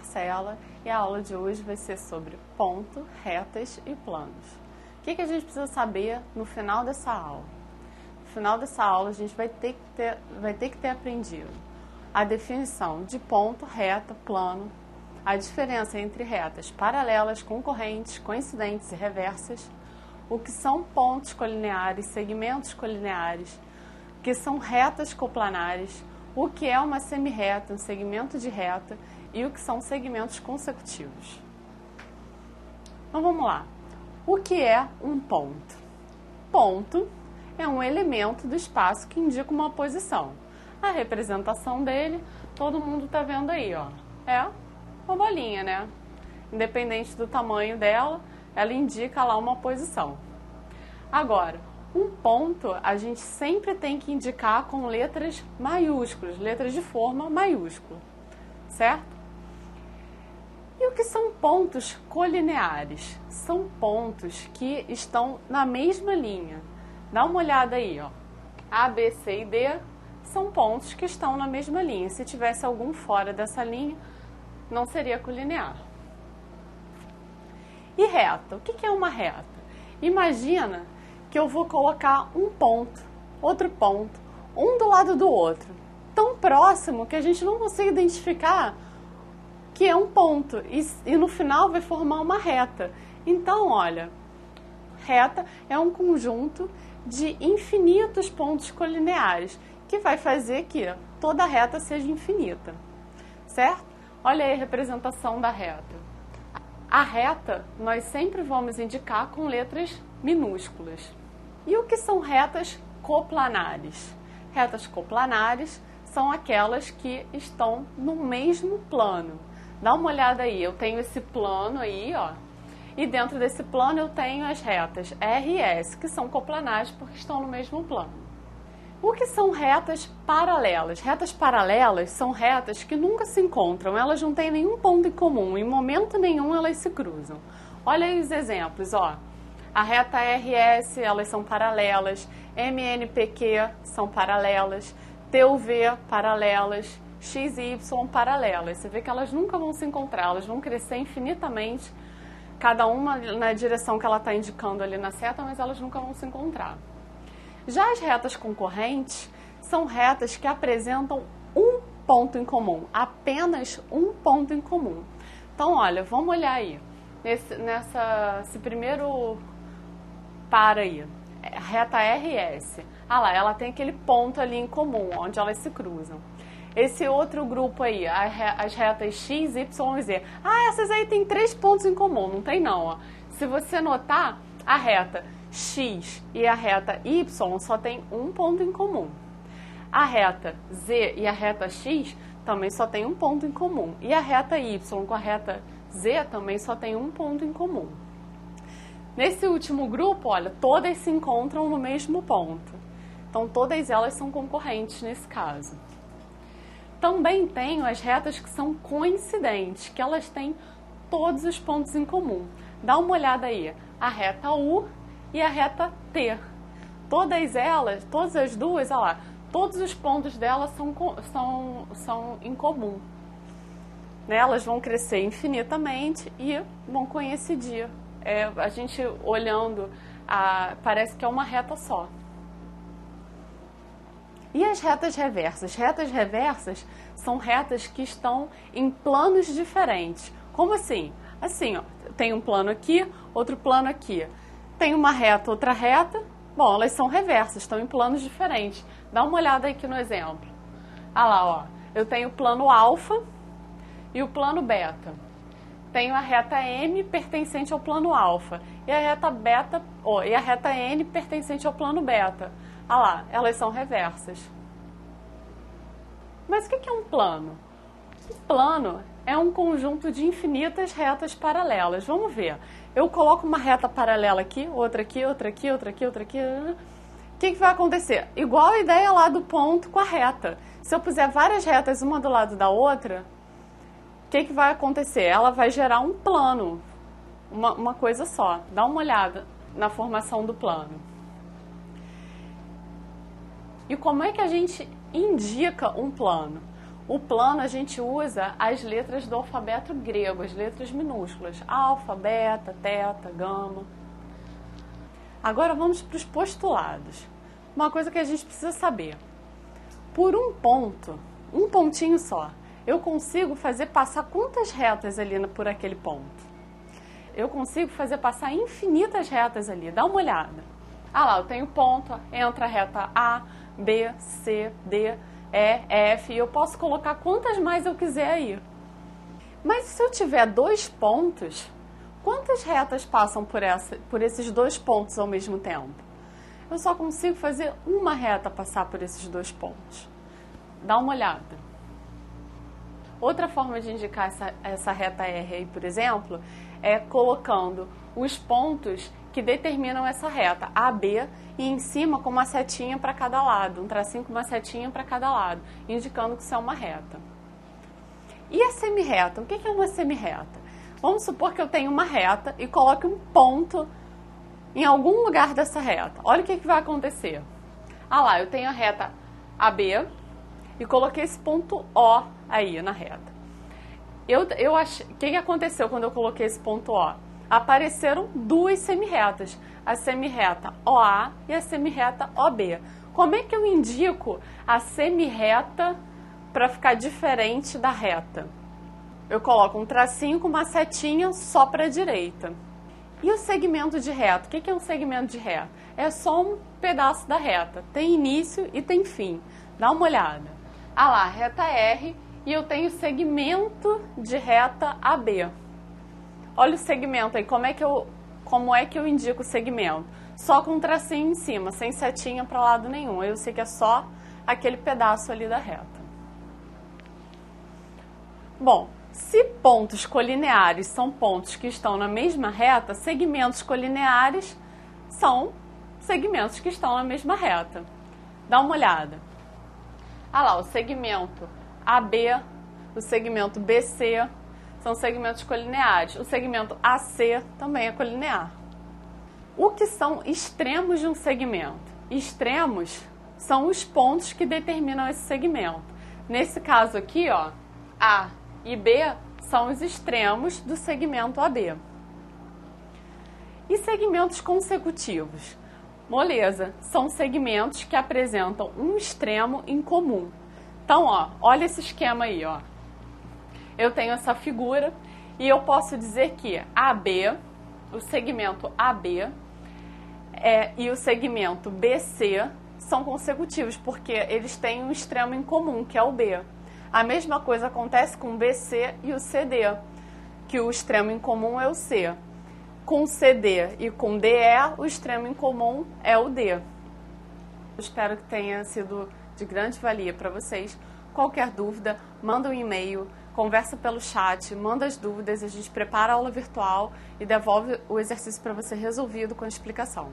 Marcela e a aula de hoje vai ser sobre ponto, retas e planos. O que a gente precisa saber no final dessa aula? No final dessa aula a gente vai ter que ter aprendido a definição de ponto, reta, plano, a diferença entre retas paralelas, concorrentes, coincidentes e reversas, o que são pontos colineares, segmentos colineares, o que são retas coplanares, o que é uma semirreta, um segmento de reta e o que são segmentos consecutivos. Então vamos lá. O que é um ponto? Ponto é um elemento do espaço que indica uma posição. A representação dele, todo mundo está vendo aí, ó. É uma bolinha, né? Independente do tamanho dela, ela indica lá uma posição. Agora, um ponto a gente sempre tem que indicar com letras maiúsculas, letras de forma maiúscula, certo? E o que são pontos colineares? São pontos que estão na mesma linha. Dá uma olhada aí, ó. A, B, C e D são pontos que estão na mesma linha. Se tivesse algum fora dessa linha, não seria colinear. E reta? O que é uma reta? Imagina que eu vou colocar um ponto, outro ponto, um do lado do outro, tão próximo que a gente não consegue identificar que é um ponto e no final vai formar uma reta. Então, olha, reta é um conjunto de infinitos pontos colineares que vai fazer que toda reta seja infinita, certo? Olha aí a representação da reta. A reta nós sempre vamos indicar com letras minúsculas. E o que são retas coplanares? Retas coplanares são aquelas que estão no mesmo plano. Dá uma olhada aí, eu tenho esse plano aí, ó. E dentro desse plano eu tenho as retas R e S, que são coplanares porque estão no mesmo plano. O que são retas paralelas? Retas paralelas são retas que nunca se encontram, elas não têm nenhum ponto em comum, em momento nenhum elas se cruzam. Olha aí os exemplos, ó. A reta RS, elas são paralelas, MNPQ são paralelas, TUV paralelas, XY paralelas. Você vê que elas nunca vão se encontrar, elas vão crescer infinitamente, cada uma na direção que ela está indicando ali na seta, mas elas nunca vão se encontrar. Já as retas concorrentes são retas que apresentam um ponto em comum, apenas um ponto em comum. Então, olha, vamos olhar aí, esse primeiro par aí, reta RS. Ah lá, ela tem aquele ponto ali em comum, onde elas se cruzam. Esse outro grupo aí, as retas X, Y e Z. Ah, essas aí tem 3 pontos em comum, não tem não, ó. Se você notar, a reta X e a reta Y só tem um ponto em comum. A reta Z e a reta X também só tem um ponto em comum. E a reta Y com a reta Z também só tem um ponto em comum. Nesse último grupo, olha, todas se encontram no mesmo ponto. Então, todas elas são concorrentes nesse caso. Também tenho as retas que são coincidentes, que elas têm todos os pontos em comum. Dá uma olhada aí, a reta U e a reta T. Todas elas, todas as duas, olha lá, todos os pontos delas são em comum. Né? Elas vão crescer infinitamente e vão coincidir. A gente olhando, parece que é uma reta só. E as retas reversas? Retas reversas são retas que estão em planos diferentes. Como assim? Assim, ó, tem um plano aqui, outro plano aqui. Tem uma reta, outra reta. Bom, elas são reversas, estão em planos diferentes. Dá uma olhada aqui no exemplo. Ah lá, ó. Eu tenho o plano alfa e o plano beta. Tenho a reta M pertencente ao plano alfa e a reta beta, e a reta N pertencente ao plano beta. Ah lá, elas são reversas. Mas o que é um plano? Um plano é um conjunto de infinitas retas paralelas. Vamos ver. Eu coloco uma reta paralela aqui, outra aqui, outra aqui, outra aqui, outra aqui. O que vai acontecer? Igual a ideia lá do ponto com a reta. Se eu puser várias retas uma do lado da outra, o que vai acontecer? Ela vai gerar um plano, uma coisa só. Dá uma olhada na formação do plano. E como é que a gente indica um plano? O plano a gente usa as letras do alfabeto grego, as letras minúsculas, alfa, beta, teta, gama. Agora vamos para os postulados. Uma coisa que a gente precisa saber. Por um pontinho só, eu consigo fazer passar quantas retas ali por aquele ponto? Eu consigo fazer passar infinitas retas ali, dá uma olhada. Ah lá, eu tenho ponto, entra a reta A, B, C, D, E, F, e eu posso colocar quantas mais eu quiser aí. Mas se eu tiver 2 pontos, quantas retas passam por esses 2 pontos ao mesmo tempo? Eu só consigo fazer uma reta passar por esses 2 pontos. Dá uma olhada. Outra forma de indicar essa reta R aí, por exemplo, é colocando os pontos que determinam essa reta, A, B, e em cima com uma setinha para cada lado, um tracinho com uma setinha para cada lado, indicando que isso é uma reta. E a semirreta? O que é uma semirreta? Vamos supor que eu tenho uma reta e coloque um ponto em algum lugar dessa reta. Olha o que vai acontecer. Ah lá, eu tenho a reta AB e coloquei esse ponto O aí na reta. O que aconteceu quando eu coloquei esse ponto O? Apareceram 2 semirretas, a semirreta OA e a semirreta OB. Como é que eu indico a semirreta para ficar diferente da reta? Eu coloco um tracinho com uma setinha só para a direita. E o segmento de reta? O que é um segmento de reta? É só um pedaço da reta, tem início e tem fim. Dá uma olhada. Ah lá, reta R, e eu tenho segmento de reta AB. Olha o segmento aí, como é que eu indico o segmento? Só com um tracinho em cima, sem setinha para lado nenhum. Eu sei que é só aquele pedaço ali da reta. Bom, se pontos colineares são pontos que estão na mesma reta, segmentos colineares são segmentos que estão na mesma reta. Dá uma olhada. Ah lá, o segmento AB, o segmento BC são segmentos colineares. O segmento AC também é colinear. O que são extremos de um segmento? Extremos são os pontos que determinam esse segmento. Nesse caso aqui, ó, A e B são os extremos do segmento AB. E segmentos consecutivos? Moleza, são segmentos que apresentam um extremo em comum. Então, ó, olha esse esquema aí, ó. Eu tenho essa figura e eu posso dizer que AB, o segmento AB e o segmento BC são consecutivos, porque eles têm um extremo em comum, que é o B. A mesma coisa acontece com o BC e o CD, que o extremo em comum é o C. Com o CD e com o DE, o extremo em comum é o D. Eu espero que tenha sido de grande valia para vocês. Qualquer dúvida, manda um e-mail, conversa pelo chat, manda as dúvidas, a gente prepara a aula virtual e devolve o exercício para você resolvido com a explicação.